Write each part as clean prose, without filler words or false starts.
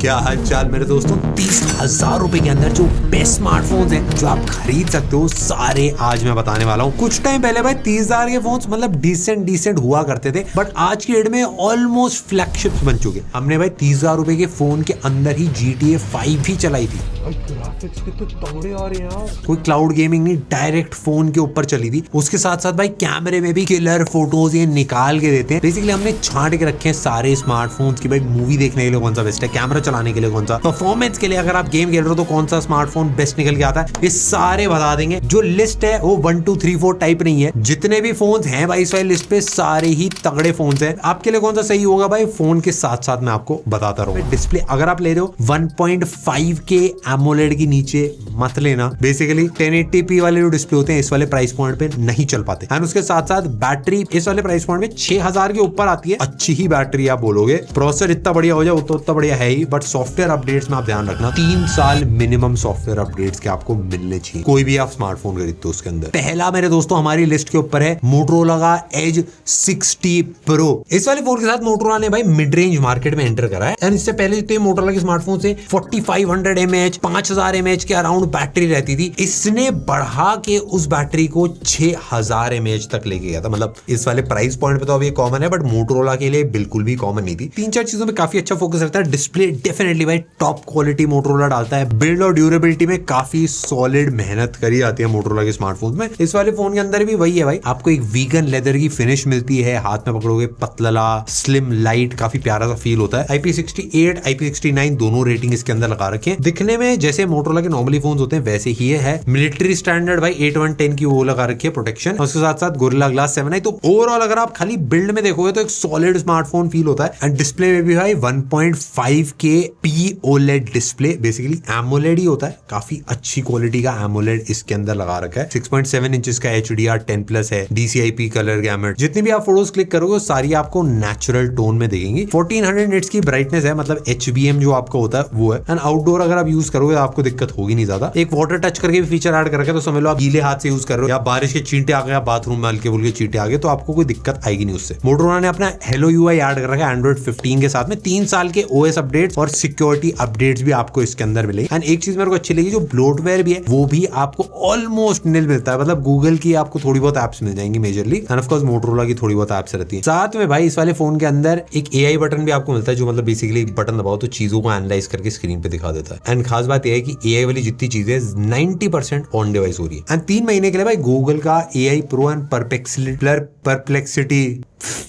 क्या हाल चाल मेरे दोस्तों। 30,000 रुपए के अंदर जो बेस्ट स्मार्टफोन्स हैं जो आप खरीद सकते हो सारे आज मैं बताने वाला हूँ। कुछ टाइम पहले भाई 30,000 के फोन्स मतलब डिसेंट हुआ करते थे, बट आज की डेट में ऑलमोस्ट फ्लैगशिप्स बन चुके। हमने भाई 30,000 रुपए के फोन के अंदर ही GTA 5 ही चलाई थी। ग्राफिक्स कितने तगड़े आ रहे हैं, कोई क्लाउड गेमिंग नहीं, डायरेक्ट फोन के ऊपर चली थी। उसके साथ साथ भाई कैमरे में भी किलर फोटोज ये निकाल के देते हैं। बेसिकली हमने छांट के रखे हैं सारे स्मार्टफोन्स की भाई मूवी देखने के लिए कौन सा बेस्ट है, कैमरा चलाने के लिए कौन सा, परफॉर्मेंस के लिए अगर आप गेम खेल रहे हो तो कौन सा स्मार्टफोन बेस्ट निकल के आता है, ये सारे बता देंगे। जो लिस्ट है वो 1 2 3 4 टाइप नहीं है, जितने भी फोन हैं भाई इस वाली लिस्ट पे सारे ही तगड़े फोन हैं। आपके लिए कौन सा सही होगा भाई, फोन के साथ साथ मैं आपको बताता रहूंगा। डिस्प्ले अगर आप ले रहे हो 1.5K AMOLED की नीचे मत लेना। बेसिकली 1080p वाले जो डिस्प्ले होते हैं इस वाले प्राइस पॉइंट पे नहीं चल पाते। एंड उसके साथ साथ बैटरी इस वाले प्राइस पॉइंट में 6,000 के ऊपर आती है। अच्छी ही बैटरी आप बोलोगे, प्रोसेसर इतना बढ़िया हो जाए वो तो उतना बढ़िया है ही, बट सॉफ्टवेयर अपडेट्स में आप ध्यान रखना 3 साल मिनिमम सॉफ्टवेयर अपडेट्स के आपको मिलने चाहिए कोई भी आप स्मार्टफोन खरीदते हो उसके अंदर। पहला मेरे दोस्तों हमारी लिस्ट के ऊपर है मोटोरोला का Edge 60 Pro। इस वाले फोन के साथ मोटोरोला ने भाई मिड रेंज मार्केट में एंटर करा है। एंड इससे पहले जितने मोटोरोला के स्मार्टफोन से 4500 mAh 5000 mAh के अराउंड बैटरी रहती थी, इसने बढ़ा के उस बैटरी को 6000 mAh तक लेके गया था। मतलब इस वाले प्राइस पॉइंट पे तो अब ये कॉमन है, बट मोटोरोला के लिए बिल्कुल भी कॉमन नहीं थी। 3-4 चीजों में काफी अच्छा फोकस रहता है। डिस्प्ले डेफिनेटली भाई टॉप क्वालिटी मोटोरोला डालता है। बिल्ड और ड्यूरेबिलिटी में काफी सॉलिड मेहनत करी जाती है मोटोरोला के स्मार्टफोन में। इस वाले फोन के अंदर भी वही है भाई, आपको एक वीगन लेदर की फिनिश मिलती है, हाथ में पकड़ोगे पतला स्लिम लाइट काफी प्यारा सा फील होता है। IP68 IP69 दोनों रेटिंग इसके अंदर लगा रखे हैं। दिखने में जैसे मोटोरोला के नॉर्मली फोन होते हैं वैसे ही है। मिलिट्री स्टैंडर्ड भाई 8110 की वो लगा रखी है प्रोटेक्शन, उसके साथ साथ गोरिल्ला ग्लास 7 है। तो ओवरऑल अगर आप खाली बिल्ड में देखोगे तो एक सॉलिड स्मार्टफोन फील होता है। एंड डिस्प्ले में भी भाई 1.5K OLED display, basically AMOLED ही होता है, काफी अच्छी क्वालिटी का AMOLED इसके अंदर लगा रखा है। 6.7 इंचेस का HDR10+ है, DCI-P कलर गैमेट। जितनी भी आप फोटोज क्लिक करोगे सारी आपको नेचुरल टोन में दिखेंगी। 1400 निट्स की ब्राइटनेस है, मतलब HBM जो आपका होता है वो है। एंड आउटडोर अगर आप यूज करोगे तो आपको दिक्कत होगी नहीं ज्यादा। एक वाटर टच करके भी फीचर ऐड कर रखा है, तो समझ लो आप गीले हाथ से यूज कर रहे हो या बारिश के चींटे आ गए, बाथरूम में हल्के फुल्के चींटे आ गए तो आपको कोई दिक्कत आएगी नहीं उससे। मोटोरोला ने अपना Hello UI ऐड कर रखा है Android 15 के साथ में। 3 साल के OS अपडेट्स और सिक्योरिटी अपडेट्स भी आपको इसके अंदर मिलेंगे। एंड एक चीज मेरे को अच्छी लगी, जो ब्लोटवेयर भी है वो भी आपको ऑलमोस्ट निल मिलता है। मतलब गूगल की आपको थोड़ी बहुत एप्स मिल जाएंगी majorly, end of course Motorola की थोड़ी बहुत एप्स रहती है। साथ में भाई इस वाले फोन के अंदर एक AI बटन भी आपको मिलता है, जो मतलब बेसिकली बटन दबाओ तो चीजों को एनालाइज करके स्क्रीन पे दिखा देता है। एंड खास बात यह है कि AI वाली जितनी चीजें 90% ऑन डिवाइस हो रही है। एंड 3 महीने के लिए भाई गूगल का AI Pro and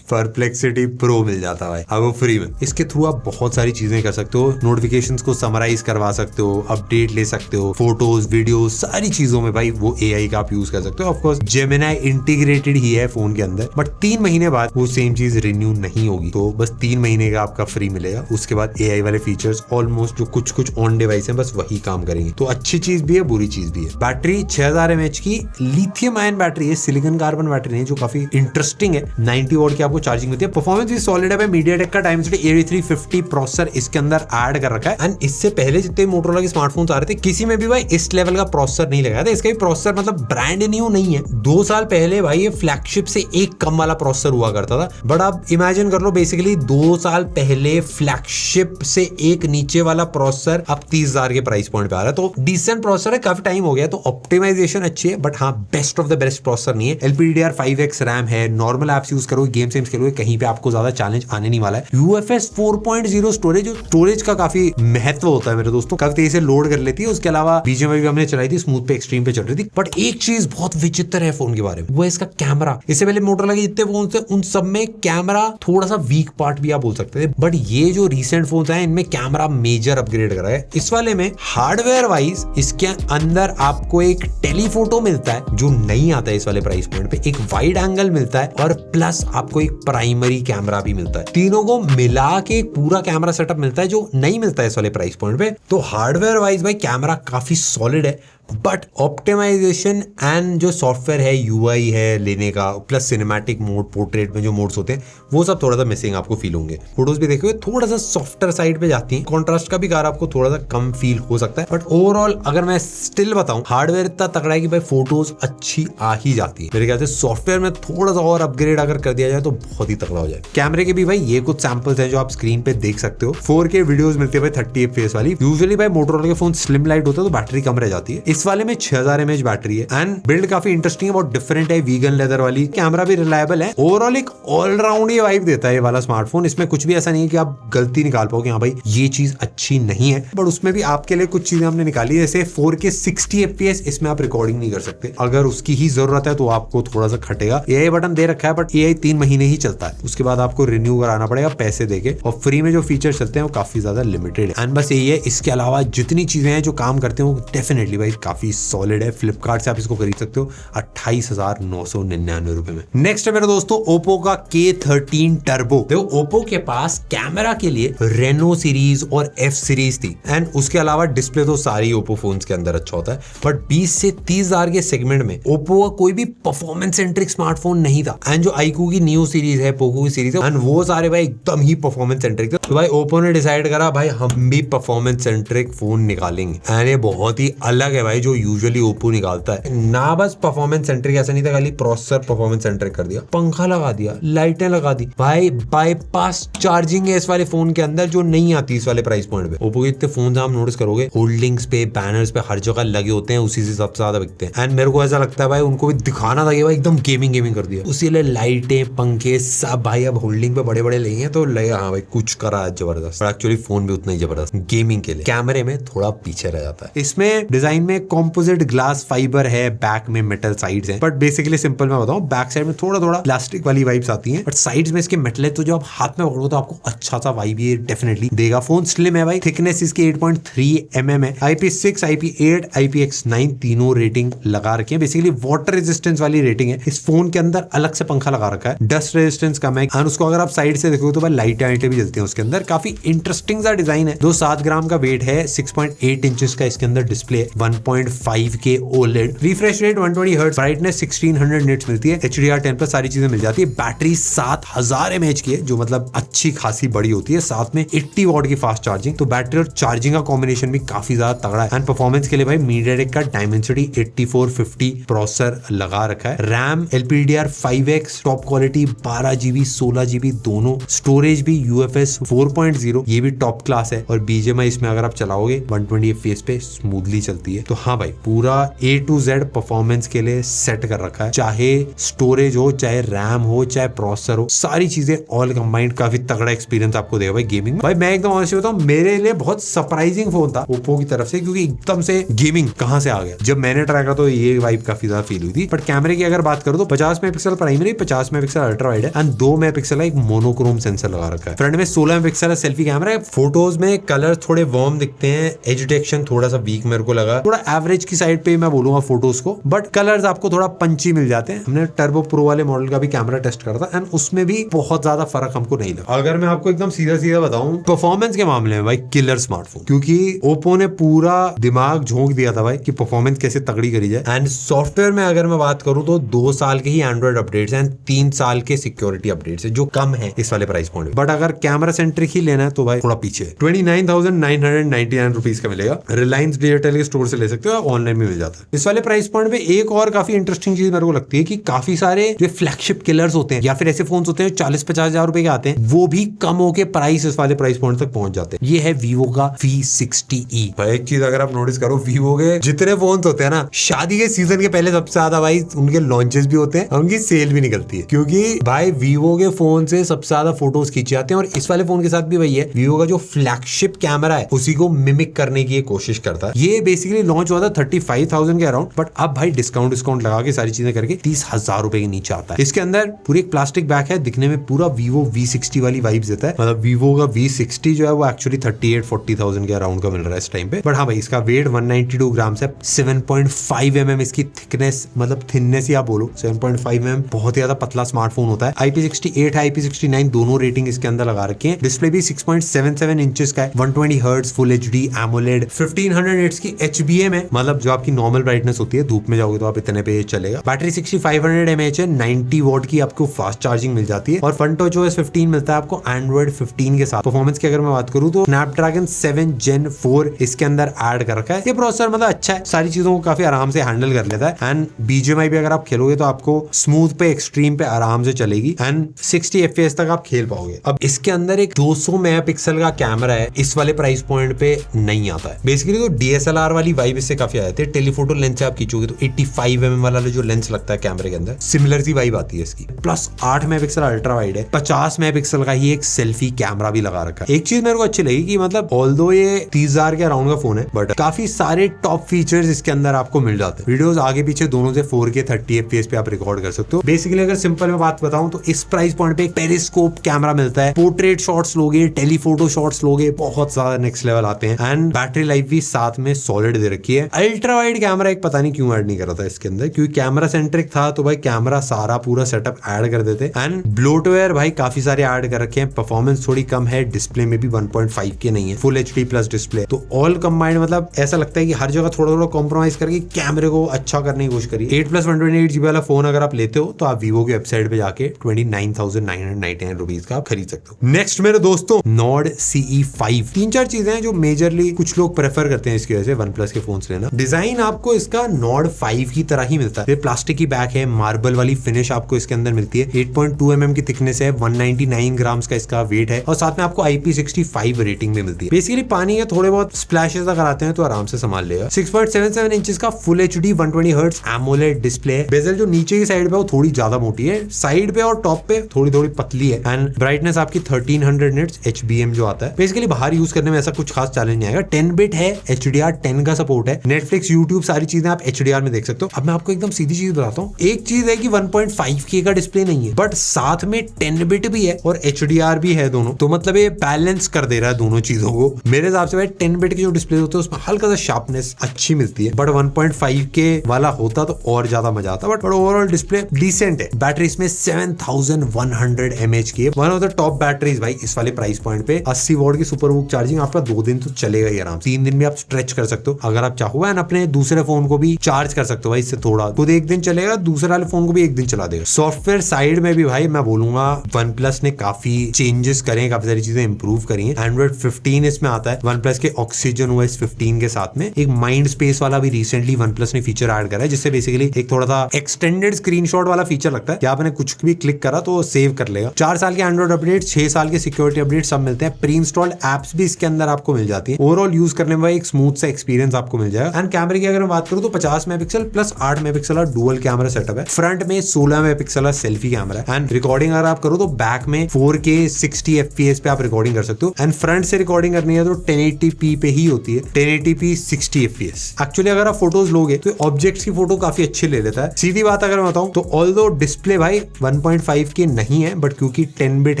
Perplexity pro मिल जाता है भाई वो फ्री में। इसके थ्रू आप बहुत सारी चीजें कर सकते हो, नोटिफिकेशंस को समराइज करवा सकते हो, अपडेट ले सकते हो, फोटोज वीडियो सारी चीजों में भाई वो AI का आप यूज कर सकते हो। ऑफ कोर्स जेमिनी इंटीग्रेटेड ही है फोन के अंदर, बट 3 महीने बाद वो सेम चीज रिन्यू नहीं होगी, तो बस 3 महीने का आपका फ्री मिलेगा। उसके बाद AI वाले फीचर्स ऑलमोस्ट जो कुछ ऑन डिवाइस है बस वही काम करेंगे। तो अच्छी चीज भी है बुरी चीज भी है। बैटरी 6000 mAh की लिथियम आयन बैटरी है, सिलिकॉन कार्बन बैटरी है, जो काफी इंटरेस्टिंग है। 90 वॉट की आपको चार्जिंग होती है। परफॉर्मेंस भी सॉलिड है। मीडियाटेक का Dimensity 8350 प्रोसेसर इसके अंदर ऐड कर रखा है। एंड इससे पहले जितने मोटोरोला के स्मार्टफोन्स आ रहे थे किसी में भी भाई इस लेवल का प्रोसेसर नहीं लगाया था। इसका भी प्रोसेसर मतलब ब्रांड न्यू नहीं है। 2 साल पहले भाई ये फ्लैगशिप से एक कम वाला प्रोसेसर हुआ करता था, बट आप इमेजिन कर लो बेसिकली 2 साल पहले फ्लैगशिप से एक नीचे वाला प्रोसेसर अब 30,000 के प्राइस पॉइंट पे आ रहा है। तो डिसेंट प्रोसेसर है, काफी टाइम हो गया, तो ऑप्टिमाइजेशन अच्छी है, बट हाँ best of the best processor नहीं है। LPDDR5X रैम है, नॉर्मल एप्स यूज करोगे, गेम सेम्स खेलोगे, कहीं पे आपको ज्यादा चैलेंज आने नहीं वाला है। UFS 4.0 स्टोरेज का काफी महत्व होता है मेरे दोस्तों, काफी तेजी से लोड कर लेती है। उसके अलावा BGMI भी हमने चलाई थी, स्मूथ पे एक्सट्रीम पे चल रही थी। बट एक चीज बहुत विचित्र है फोन के बारे में, वो है इसका कैमरा। इससे पहले मोटोरोला के जितने फोन थे उन सब में कैमरा थोड़ा सा वीक पार्ट भी आप बोल सकते थे, बट ये जो रिसेंट फोन है इनमें कैमरा मेजर अपग्रेड करा है। इस वाले में हार्डवेयर वाइज इसके अंदर आपको एक टेलीफोटो मिलता है जो नहीं आता है इस वाले प्राइस पॉइंट पे, एक वाइड एंगल मिलता है और प्लस आपको एक प्राइमरी कैमरा भी मिलता है। तीनों को मिला के एक पूरा कैमरा सेटअप मिलता है जो नहीं मिलता है इस वाले प्राइस पॉइंट पे। तो हार्डवेयर वाइज भाई कैमरा काफी सॉलिड है, बट ऑप्टिमाइजेशन एंड जो सॉफ्टवेयर है, यूआई है लेने का, प्लस सिनेमैटिक मोड, पोर्ट्रेट में जो मोड्स होते हैं वो सब थोड़ा सा मिसिंग आपको फील होंगे। फोटोज भी देखोगे थोड़ा सा सॉफ्टर साइड पे जाती है, कॉन्ट्रास्ट का भी कार आपको थोड़ा सा कम फील हो सकता है। बट ओवरऑल अगर मैं स्टिल बताऊं, हार्डवेयर इतना तगड़ा है कि भाई फोटोज अच्छी आ ही जाती है। मेरे ख्याल से सॉफ्टवेयर में थोड़ा सा और अपग्रेड अगर कर दिया जाए तो बहुत ही तगड़ा हो जाए। कैमरे के भी भाई ये कुछ सैंपल्स हैं जो आप स्क्रीन पे देख सकते हो। 4K वीडियोस मिलती है भाई 30 FPS वाली। यूजुअली भाई मोटोरोला के फोन स्लिम लाइट होता है तो बैटरी कम रह जाती है, इस वाले में 6000 mAh बैटरी है एंड बिल्ड काफी इंटरेस्टिंग है, बहुत डिफरेंट है, वीगन लेदर वाली। कैमरा भी रिलायबल है। ओवरऑल एक ऑलराउंड ये वाइब देता है ये वाला स्मार्टफोन। इसमें कुछ भी ऐसा नहीं है कि आप गलती निकाल पाओ कि हाँ भाई ये चीज अच्छी नहीं है, बट उसमें भी आपके लिए कुछ चीजें हमने निकाली, जैसे 4K 60 FPS इसमें आप रिकॉर्डिंग नहीं कर सकते। अगर उसकी ही जरूरत है तो आपको थोड़ा सा खटेगा। AI बटन दे रखा है बट AI 3 महीने ही चलता है, उसके बाद आपको रिन्यू कराना पड़ेगा पैसे देके, और फ्री में जो फीचर चलते हैं वो काफी ज्यादा लिमिटेड है। एंड बस यही है, इसके अलावा जितनी चीजें हैं जो काम करते हैं वो डेफिनेटली भाई काफी सॉलिड है। फ्लिपकार्ट से आप इसको खरीद सकते हो 28,999 रुपए में। नेक्स्ट है मेरे दोस्तों ओप्पो का K13 टर्बो। देखो ओप्पो के पास कैमरा के लिए रेनो सीरीज और F सीरीज थी एंड उसके अलावा डिस्प्ले तो सारी ओप्पो फोन्स के अंदर अच्छा होता है, बट 20 से 30,000 के सेगमेंट में ओप्पो का कोई भी परफॉर्मेंस सेंट्रिक स्मार्टफोन नहीं था। एंड जो आईक्यू की न्यू सीरीज है, पोको की सीरीज है, एंड वो सारे भाई एकदम ही परफॉर्मेंस सेंट्रिक थे। तो भाई ओप्पो ने डिसाइड करा भाई हम भी परफॉर्मेंस सेंट्रिक फोन निकालेंगे एंड ये बहुत ही अलग है भाई जो यूजुअली ओप्पो निकालता है। ना बस परफॉर्मेंस सेंट्रिक ऐसा नहीं था, खाली प्रोसेसर परफॉर्मेंस सेंट्रिक कर दिया, पंखा लगा दिया, लाइटें लगा दी, भाई बाईपास चार्जिंग है इस वाले फोन के अंदर जो नहीं आती इस वाले प्राइस पॉइंट पे। ओप्पो के इतने फोन आप नोटिस करोगे होल्डिंग्स पे, बैनर्स पे, हर जगह लगे होते हैं, उसी से सबसे ज्यादा बिकते हैं। एंड मेरे को ऐसा लगता है भाई उनको भी दिखाना था कि भाई एकदम गेमिंग कर दिया, उसी लिए लाइटें, पंखे सब भाई अब होल्डिंग पे बड़े बड़े लेंगे तो लगे हाँ भाई कुछ करा है जबरदस्त। एक्चुअली फोन भी उतना ही जबरदस्त गेमिंग के लिए। कैमरे में थोड़ा पीछे रह जाता है। इसमें डिजाइन में कॉम्पोजिट ग्लास फाइबर है, बैक में मेटल साइड्स हैं, बट बेसिकली सिंपल मैं बताऊं बैक साइड में थोड़ा थोड़ा प्लास्टिक वाली वाइब्स आती हैं, बट साइड्स में इसके मेटल है तो जो आप हाथ में पकड़ो तो आपको अच्छा सा वाइब ये डेफिनेटली देगा। फोन स्लिम है भाई, थिकनेस इसकी 8.3 mm है, IP6, IP8, IPX9 तीनों रेटिंग लगा रखी है। बेसिकली वाटर रेजिस्टेंस वाली रेटिंग है। इस फोन के अंदर अलग से पंखा लगा रखा है, डस्ट रेजिस्टेंस कम है, और उसको अगर आप साइड से देखोगे तो भाई लाइटें भी जलती हैं उसके अंदर। काफी इंटरेस्टिंग सा डिजाइन है। 7 ग्राम का वेट है, 6.8 इंचेस का इसके अंदर display, 1.5K OLED, refresh rate 120 hertz, brightness 1600 nits मिलती है, HDR10 पर सारी चीजें मिल जाती है। बैटरी 7000 mAh की है जो मतलब अच्छी खासी बड़ी होती है, साथ में 80 वॉट की फास्ट चार्जिंग। तो बैटरी और चार्जिंग का कॉम्बिनेशन भी काफी ज्यादा तगड़ा है। एंड परफॉर्मेंस के लिए भाई MediaTek का Dimensity 8450 प्रोसेसर लगा रखा है। RAM LPDDR5X top quality, 12GB 16GB दोनों, स्टोरेज भी UFS 4.0 ये भी टॉप क्लास है, और BGMI इसमें अगर आप चलाओगे 120 FPS पे स्मूथली चलती है। तो हाँ भाई पूरा A to Z परफॉर्मेंस के लिए सेट कर रखा है, चाहे स्टोरेज हो, चाहे रैम हो, चाहे प्रोसेसर हो, सारी चीजें ऑल कंबाइंड काफी तगड़ा एक्सपीरियंस आपको देगा भाई गेमिंग में। भाई मैं एकदम ऑनेस्टली बताऊं मेरे लिए बहुत सरप्राइजिंग फोन था ओप्पो की तरफ से, क्योंकि एकदम से गेमिंग कहां से आ गया। जब मैंने ट्राई करा तो ये वाइब काफी ज्यादा फील हुई थी। बट कैमरे की अगर बात करूं तो 50 megapixel primary, 50 megapixel ultra wide है एंड 2 मेगापिक्सल का एक मोनोक्रोम सेंसर लगा रखा है। फ्रंट में 16 मेगापिक्सल का सेल्फी कैमरा है। फोटोज में कलर थोड़े वार्म दिखते हैं, एज डिटेक्शन थोड़ा सा वीक मेरे को लगा, थोड़ा एवरेज की साइड पे मैं बोलूंगा फोटोज को, बट कलर्स आपको थोड़ा पंची मिल जाते हैं। हमने टर्बो प्रो वाले मॉडल का भी कैमरा टेस्ट करा था एंड उसमें भी बहुत ज्यादा फर्क हमको नहीं लगा। अगर मैं आपको एकदम सीधा सीधा बताऊं परफॉर्मेंस के मामले में भाई किलर स्मार्टफोन, क्योंकि ओप्पो ने पूरा दिमाग झोंक दिया था भाई कि परफॉर्मेंस कैसे तगड़ी करी जाए। एंड सॉफ्टवेयर में अगर मैं बात करूं तो 2 साल के ही एंड्रॉइड अपडेट्स हैं, 3 साल के सिक्योरिटी अपडेट्स है जो कम है इस वाले प्राइस पॉइंट। बट अगर कैमरा सेंट्रिक ही लेना है तो भाई थोड़ा पीछे 29,999 रुपीज का मिलेगा। रिलायंस डिजिटल के स्टोर से ले सकते हो, ऑनलाइन में मिल जाता है इस वाले प्राइस पॉइंट पे। एक और काफी इंटरेस्टिंग चीज मेरे को लगती है कि काफी सारे जो फ्लैगशिप किलर्स होते हैं या फिर ऐसे फोन होते हैं 40-50 हजार रुपए के आते हैं, वो भी कम होके प्राइस इस वाले प्राइस पॉइंट तक पहुंच जाते हैं। ये है वीवो का V60e। भाई एक चीज अगर आप नोटिस करो, वीवो के जितने फोन होते हैं ना शादी के सीजन के पहले सबसे ज्यादा भाई उनके लॉन्चेस भी होते हैं और उनकी सेल भी निकलती है, क्योंकि भाई वीवो के फोन से सबसे ज्यादा फोटोज खींचे जाते हैं। और इस वाले फोन के साथ भी वही है, वीवो का जो फ्लैगशिप कैमरा है उसी को मिमिक करने की कोशिश करता है। ये बेसिकली लॉन्च हुआ था 35,000 के अराउंड, बट अब भाई डिस्काउंट लगा के सारी चीजें करके 30,000 रुपए के नीचे आता है। इसके अंदर पूरी एक प्लास्टिक बैग है, दिखने में पूरा वीवो V60 वाली वाइब्स देता है। मतलब वीवो का V60 जो है वो एक्चुअली 38-40,000 के अराउंड का मिल रहा है इस टाइम पे। बट हाँ भाई इसका वेट 192 ग्राम है, 7.5 mm इसकी थिकनेस, मतलब थिननेस ही आप बोलो 7.5 mm, बहुत ही ज्यादा पतला स्मार्टफोन होता है। IP68 है, IP69 दोनों रेटिंग इसके अंदर लगा रखे हैं। डिस्प्ले भी 6.77 इंचेस का है, 120 hertz full HD AMOLED, 1500 nits की HBM है में मतलब जो आपकी नॉर्मल ब्राइटनेस होती है, धूप में जाओगे तो आप इतने पे चलेगा। बैटरी 6500 mAh है, 90 वॉट की आपको फास्ट चार्जिंग मिल जाती है और FunTouchOS 15 मिलता है आपको एंड्रॉइड 15 के साथ। परफॉर्मेंस की अगर मैं बात करूं तो स्नैपड्रैगन 7 Gen 4 इसके अंदर ऐड कर रखा है। ये प्रोसेसर मतलब अच्छा है, सारी चीजों को काफी आराम से हैंडल कर लेता है एंड BGMI भी अगर आप खेलोगे तो आपको स्मूथ पे एक्सट्रीम पे आराम से चलेगी एंड 60 FPS तक आप खेल पाओगे। अब इसके अंदर एक 200 मेगापिक्सल का कैमरा है, इस वाले प्राइस पॉइंट पे नहीं आता है। बेसिकली तो DSLR वाली वाइब इससे काफी आ जाती है। टेलीफोटो लेंस से आप खींचोगे तो 85mm वाला जो लेंस लगता है कैमरे के अंदर, सिमिलर सी वाइब आती है इसकी। प्लस 8 मेगापिक्सल अल्ट्रा वाइड है, 50 मेगापिक्सल का ही एक सेल्फी कैमरा भी लगा रखा है। एक चीज मेरे को अच्छी लगी कि मतलब ऑल्दो ये 30,000 के अराउंड का फोन है बट काफी सारे टॉप फीचर्स इसके अंदर आपको मिल जाते हैं। वीडियोस आगे पीछे दोनों से 4K 30 FPS पे आप रिकॉर्ड कर सकते हो। बेसिकली अगर सिंपल में बात बताऊं तो इस प्राइस पॉइंट पे एक पेरिस्कोप कैमरा मिलता है। पोर्ट्रेट शॉट्स लोगे, टेलीफोटो शॉट्स लोगे, बहुत ज्यादा नेक्स्ट लेवल आते हैं एंड बैटरी लाइफ भी साथ में सॉलिड दे रखी है। अल्ट्रा वाइड कैमरा एक पता नहीं क्यों ऐड नहीं कर रहा था इसके अंदर, क्योंकि कैमरा सेंट्रिक था तो भाई कैमरा सारा पूरा सेटअप ऐड कर देते एंड ब्लोटवेयर भाई काफी सारे ऐड कर रखे हैं। परफॉर्मेंस थोड़ी कम है, डिस्प्ले में भी 1.5 के नहीं है, फुल HD प्लस डिस्प्ले। तो ऑल कंबाइंड मतलब ऐसा लगता है कि हर जगह थोड़ा थोड़ा कॉम्प्रोमाइज करके कैमरे को अच्छा करने की कोशिश करी। 8+128GB वाला फोन अगर आप लेते हो तो आप वीवो की वेबसाइट पे जाके 29,999 रुपीज का आप खरीद सकते हो। नेक्स्ट मेरे दोस्तों नॉर्ड CE5। 3-4 चीजें हैं जो मेजरली कुछ लोग प्रेफर करते हैं इसकी वजह से वन प्लस के फोन लेना। डिजाइन आपको इसका नॉर्ड 5 की तरह ही मिलता है। प्लास्टिक की बैक है, मार्बल वाली फिनिश आपको इसके अंदर मिलती है। 8.2 mm की थिकनेस है, 199 ग्राम्स का इसका वेट है और साथ में आपको IP65 रेटिंग भी मिलती है। बेसिकली पानी के थोड़े बहुत स्प्लैशेस अगर आते हैं तो आराम से संभाल लेगा। 6.77 इंचेस का full HD 120 hertz AMOLED display है। बेजल जो नीचे की साइड पे वो थोड़ी ज्यादा मोटी है, साइड पे और टॉप पे थोड़ी थोड़ी पतली है एंड ब्राइटनेस आपकी 1300 निट्स HBM जो आता है। बेसिकली बाहर यूज करने में ऐसा कुछ खास चैलेंज नहीं आएगा। 10 बिट है, HDR10 का सपोर्ट है, नेटफ्लिक्स यूट्यूब सारी चीजें आप HDR में देख सकते हो। अब मैं आपको एकदम सीधी चीज बताता हूँ, एक चीज है कि 1.5K का डिस्प्ले नहीं है बट साथ में 10 बिट भी है और HDR भी है दोनों, तो मतलब ये बैलेंस कर दे रहा है दोनों चीजों को। मेरे हिसाब से भाई 10 बिट के जो डिस्प्ले होते हैं उसमें हल्का सा शार्पनेस अच्छी मिलती है बट 1.5K वाला होता तो और ज्यादा मजा आता। बट ओवरऑल डिस्प्ले डिसेंट है। बैटरी इसमें 7100 mAh की है, one of the top batteries भाई इस वाले प्राइस पॉइंट पे। 80 वॉट की सुपर वूक चार्जिंग आपका 2 दिन तो चलेगा ही आराम। 3 दिन भी आप स्ट्रेच कर सकते हो अगर आप चाहो एंड अपने दूसरे फोन को भी चार्ज कर सकते हो भाई इससे थोड़ा। खुद 1 दिन चलेगा, दूसरे वाले फोन को भी 1 दिन चला देगा। सॉफ्टवेयर साइड में भी भाई मैं बोलूंगा वन प्लस ने काफी चेंजेस करे, काफी सारी चीजें इंप्रूव करी है। एंड्रॉइड 15 इसमें आता है वन प्लस के ऑक्सीजन OS 15 के साथ में। एक माइंड स्पेस वाला भी रिसेंटली वन प्लस ने फीचर ऐड करा है जिससे बेसिकली एक थोड़ा सा एक्सटेंडेड स्क्रीनशॉट वाला फीचर लगता है कि आपने कुछ भी क्लिक करा तो सेव कर लेगा। 4 साल के एंड्रॉइड अपडेट, 6 साल के सिक्योरिटी अपडेट सब मिलते हैं। प्री इंस्टॉल्ड एप्स भी इसके अंदर आपको मिल जाती है। ओवरऑल यूज करने में एक स्मूथ सा एक्सपीरियंस आपको मिल जाएगा। एंड कैमरे की अगर मैं बात करूं तो 50 मेगापिक्सल प्लस 8 मेगापिक्सल का डुअल कैमरा सेटअप है। फ्रंट में 16 मेगापिक्सल का सेल्फी कैमरा है एंड रिकॉर्डिंग अगर आप करो तो बैक में 4K 60 FPS पे आप रिकॉर्डिंग कर सकते हो एंड फ्रंट से रिकॉर्डिंग करनी है तो 1080p पे ही होती है, 1080p 60 FPS। एक्चुअली अगर आप फोटोज लोगे तो ऑब्जेक्ट्स की फोटो काफी अच्छी ले लेता है। सीधी बात अगर मैं बताऊं तो ऑल्दो डिस्प्ले भाई 1.5K नहीं है बट क्योंकि 10 बिट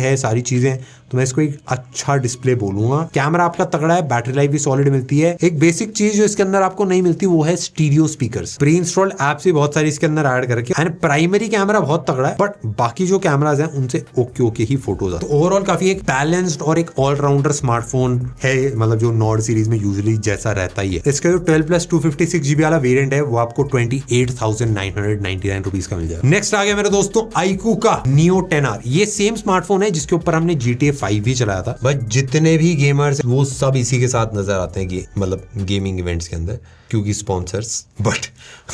है सारी चीजें तो मैं इसको एक अच्छा डिस्प्ले बोलूंगा। कैमरा आपका तगड़ा है, बैटरी लाइफ भी सॉलिड मिलती है। एक बेसिक चीज जो इसके अंदर आपको नहीं मिलती वो है stereo speakers. Pre installed apps भी बहुत सारी इसके अंदर ऐड कर रखे हैं एंड प्राइमरी कैमरा बहुत तगड़ा है बट बाकी जो कैमराज हैं उनसे ओके ही फोटोज आते हैं। तो ओवरऑल काफी एक बैलेंस्ड और एक ऑलराउंडर स्मार्टफोन है, मतलब जो नॉर्ड सीरीज में यूजुअली जैसा रहता ही है। इसका जो 12+256GB वाला वेरिएंट है वो आपको 28,999 रुपीज का मिल जाएगा। नेक्स्ट आ गया मेरे दोस्तों iQOO का Neo 10R। ये सेम स्मार्टफोन है जिसके ऊपर हमने GTA 5 भी चलाया था। बट जितने भी गेमर्स वो सब इसी के साथ नजर आते हैं मतलब गेमिंग इवेंट्स के अंदर क्योंकि sponsors. But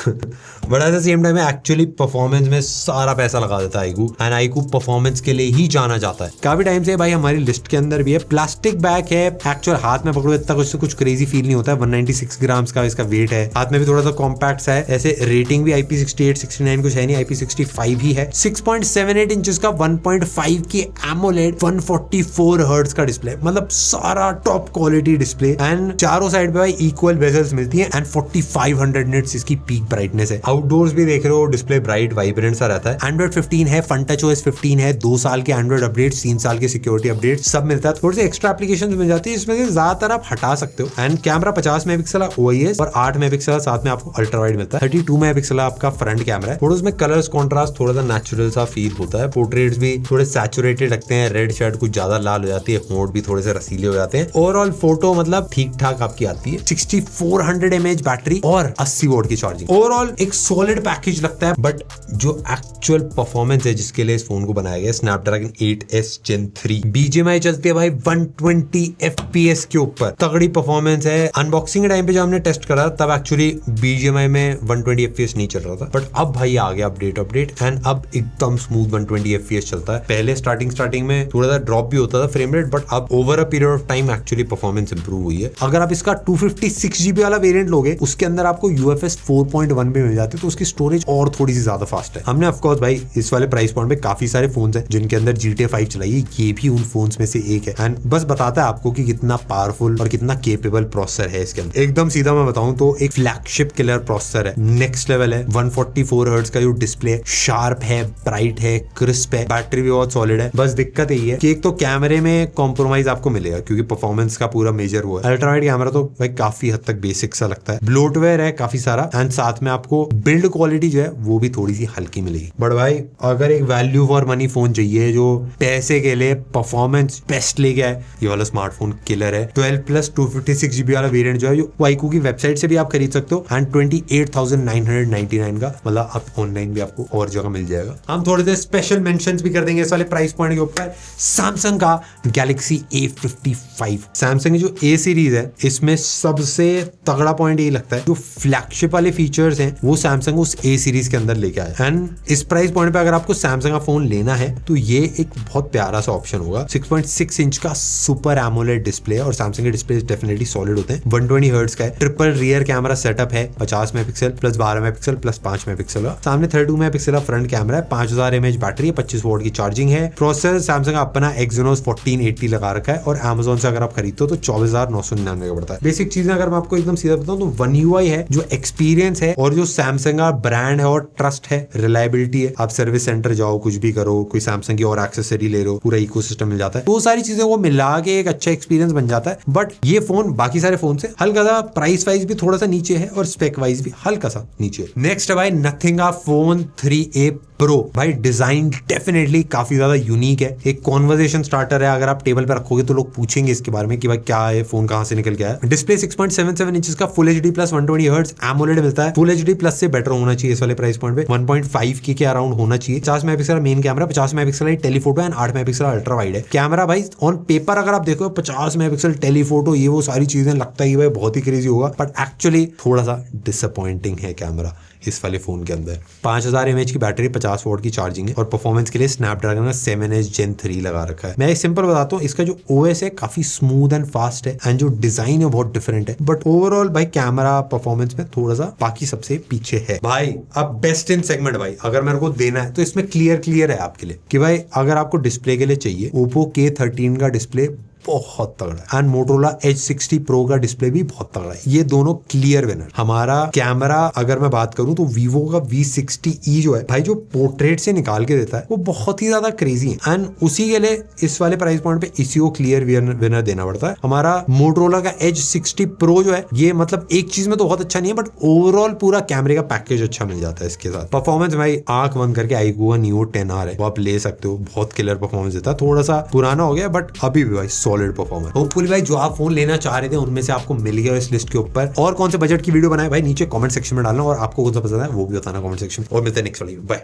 at the same time actually performance में सारा पैसा लगा देता है iQOO एंड iQOO परफॉर्मेंस के लिए ही जाना जाता है। काफी टाइम से भाई हमारी लिस्ट के अंदर भी है। प्लास्टिक बैग है, एक्चुअल हाथ में पकड़ो इतना कुछ क्रेजी फील नहीं होता है। 196 ग्राम्स का इसका वेट है, हाथ में भी थोड़ा सा कॉम्पैक्ट है। ऐसे रेटिंग भी IP68 69 कुछ है नहीं, IP65 ही है। 6.78 इंचेस का 1.5K AMOLED 144 हर्ट्ज का डिस्प्ले, मतलब सारा टॉप क्वालिटी डिस्प्ले एंड चारों साइड पे भाई इक्वल बेजल्स मिलती है एंड 4500 निट्स इसकी पीक ब्राइटनेस है। आउटडोर्स भी देख रहे हो डिस्प्ले ब्राइट वाइब्रेंट सा रहता है। एंड्रॉइड 15 है, FunTouchOS 15 है, 2 साल के एंड्रॉइड अपडेट, 3 साल के सिक्योरिटी अपडेट सब मिलता है। थोड़े से एक्स्ट्रा एप्लीकेशन मिल जाती है इसमें से ज्यादातर आप हटा सकते हो। एंड कैमरा 50 मेगापिक्सल OIS और 8 मेगापिक्सल साथ में आपको अल्ट्रा वाइड मिलता है। 32 मेगापिक्सल आपका फ्रंट कैमरा है। फोटोज में कलर्स कॉन्ट्रास्ट थोड़ा सा नेचुरल सा फील होता है। पोर्ट्रेट्स भी थोड़े सैचुरेटेड रखते हैं, रेड शेड कुछ ज्यादा ज्यादा लाल हो जाती है, होंठ भी थोड़े से रसीले हो जाते हैं। ओवरऑल फोटो मतलब ठीक ठाक आपकी आती है। 6400 mAh बैटरी और 80 वॉट की चार्जिंग। ओवरऑल एक सॉलिड पैकेज लगता है, बट जो एक्चुअल परफॉर्मेंस है जिसके लिए इस फोन को बनाया गया, स्नैपड्रैगन 8S Gen 3 BGMI चलती है भाई 120 FPS के ऊपर, तगड़ी परफॉर्मेंस है। अनबॉक्सिंग के टाइम पे जब हमने टेस्ट करा तब एक्चुअली BGMI में 120 FPS नहीं चल रहा था, बट अब भाई आ गया अपडेट एंड अब एकदम स्मूथ 120 FPS चलता है। पहले स्टार्टिंग में थोड़ा सा ड्रॉप भी होता था फ्रेम रेट, बट अब over a period of time actually performance improve हुई है। अगर आप इसका 256 GB वाला वेरिएंट लोगे, उसके अंदर आपको UFS 4.1 भी मिल जाती है, तो उसकी स्टोरेज और थोड़ी सी ज्यादा फास्ट है। हमने ऑफकोर्स भाई इस वाले प्राइस पॉइंट पे काफी सारे फोन्स हैं जिनके अंदर GTA 5 चलाई है, ये भी उन फोन्स में से एक है। एंड बस बताता है आपको कि कितना पावरफुल और कितना केपेबल प्रोसेसर है इसके अंदर। एकदम सीधा मैं बताऊं तो एक फ्लैगशिप किलर प्रोसेसर है, नेक्स्ट लेवल है। 144 हर्ट्ज का जो डिस्प्ले है, शार्प है, ब्राइट है, क्रिस्प है, बैटरी भी बहुत सॉलिड है। बस दिक्कत यही है कि एक तो कैमरे में कॉम्प्रोमाइज आपको मिलेगा क्योंकि परफॉर्मेंस का पूरा मेजर हुआ है। अल्ट्रा वाइड कैमरा तो भाई काफी हद तक बेसिक सा लगता है, ब्लोटवेयर है काफी सारा, एंड साथ में आपको बिल्ड क्वालिटी जो है वो भी थोड़ी सी हल्की मिलेगी। बट भाई अगर एक वैल्यू फॉर मनी फोन चाहिए जो पैसे के लिए परफॉर्मेंस बेस्ट लेके आए, ये वाला स्मार्टफोन किलर है। 12+ 256 GB वाला वेरिएंट जो है जो वाइकू की वेबसाइट से भी आप खरीद सकते हो, एंड 28,999 का, मतलब अब ऑनलाइन भी आपको और जगह मिल जाएगा। हम थोड़े से स्पेशल मेंशंस भी कर देंगे इस वाले प्राइस पॉइंट के ऊपर। सैमसंग का गैलेक्सी A55, सैमसंग की जो A सीरीज है इसमें सबसे तगड़ा पॉइंट ये लगता है, जो फ्लैगशिप वाले फीचर्स हैं वो सैमसंग उस A सीरीज के अंदर लेके आया। एंड इस प्राइस पॉइंट पे अगर आपको सैमसंग का फोन लेना है तो ये एक बहुत प्यारा सा ऑप्शन होगा। 6.6 इंच का सुपर एमोलेड डिस्प्ले है, और सैमसंग के डिस्प्ले डेफिनेटली सॉलिड होते हैं। 120 हर्ट्ज का है, ट्रिपल रियर कैमरा सेटअप है, 50 megapixel plus 12 megapixel plus 5 megapixel का। सामने 32 मेगापिक्सल का फ्रंट कैमरा है, 5000 mAh बैटरी है, 25 वॉट की चार्जिंग है। प्रोसेसर सैमसंग का अपना Exynos 1480 लगा रखा है, और Amazon से अगर आप खरीदते हो तो 24,999 का पड़ता है। बेसिक चीजें अगर मैं आपको एकदम सीधा बताऊं तो One UI है, जो एक्सपीरियंस है और जो सैमसंग का ब्रांड है और ट्रस्ट है, रिलायबिलिटी है। आप सर्विस सेंटर जाओ, कुछ भी करो, कोई सैमसंग की और एक्सेसरी ले लो, पूरा इकोसिस्टम मिल जाता है। वो सारी चीजें को मिला के एक अच्छा एक्सपीरियंस बन जाता है। बट ये फोन बाकी सारे फोन से हल्का सा प्राइस वाइज भी थोड़ा सा नीचे है, और स्पेक वाइज भी हल्का सा नीचे है। नेक्स्ट है भाई नथिंग का फोन 3A Pro। भाई डिजाइन डेफिनेटली काफी ज्यादा यूनिक है, एक कॉन्वर्सेशन स्टार्टर है। अगर आप टेबल पे रखोगे तो लोग पूछेंगे इसके बारे में कि भाई क्या है, फोन कहां से निकल गया है। डिस्प्ले 6.77 इंचेस का full HD plus 120 hertz AMOLED मिलता है। फुल HD प्लस से बेटर होना चाहिए इस वाले प्राइस पॉइंट पे, 1.5 के अराउंड होना चाहिए। 50 megapixel main camera, 50 megapixel telephoto and 8 megapixel ultra wide है। कैमरा भाई ऑन पेपर अगर आप देखो 50 मेगापिक्सल टेलीफोटो, ये वो सारी चीजें लगता है भाई बहुत ही क्रेजी होगा, बट एक्चुअली थोड़ा सा डिसअपॉइंटिंग है कैमरा इस वाले फोन के अंदर। 5000 mAh की बैटरी, 50 वॉट की चार्जिंग है, और परफॉर्मेंस के लिए स्नैपड्रैगन का 7S Gen 3 लगा रखा है। मैं एक सिंपल बताता हूँ, इसका जो OS है काफी स्मूथ एंड फास्ट है, एंड जो डिजाइन है बहुत डिफरेंट है, बट ओवरऑल भाई कैमरा परफॉर्मेंस में थोड़ा सा बाकी सबसे पीछे है। भाई अब बेस्ट इन सेगमेंट, भाई अगर मेरे को देना है तो इसमें क्लियर है आपके लिए कि भाई अगर आपको डिस्प्ले के लिए चाहिए, Oppo K13 का डिस्प्ले बहुत तगड़ा है, एंड Motorola Edge 60 Pro का डिस्प्ले भी बहुत तगड़ा है। ये दोनों क्लियर विनर। हमारा कैमरा अगर मैं बात करूं तो Vivo का V60e जो है भाई, जो पोर्ट्रेट से निकाल के देता है वो बहुत ही ज्यादा क्रेजी है, एंड उसी के लिए इस वाले प्राइस पॉइंट पे इसी को क्लियर विनर देना पड़ता है। हमारा Motorola का Edge 60 Pro जो है, ये मतलब एक चीज में तो बहुत अच्छा नहीं है, बट ओवरऑल पूरा कैमरे का पैकेज अच्छा मिल जाता है इसके साथ। परफॉर्मेंस भाई आंख बंद करके iQOO का Neo 10R है, वो आप ले सकते हो, बहुत किलर परफॉर्मेंस देता है। थोड़ा सा पुराना हो गया बट अभी भी भाई सॉलिड परफॉर्मेंस। होपफुली भाई जो आप फोन लेना चाह रहे थे उनमें से आपको मिल गया इस लिस्ट के ऊपर। और कौन से बजट की वीडियो बनाए भाई नीचे कमेंट सेक्शन में डालना, और आपको कौन सा पसंद है वो भी बताना कमेंट सेक्शन में। और मिलते हैं नेक्स्ट वाली, बाय।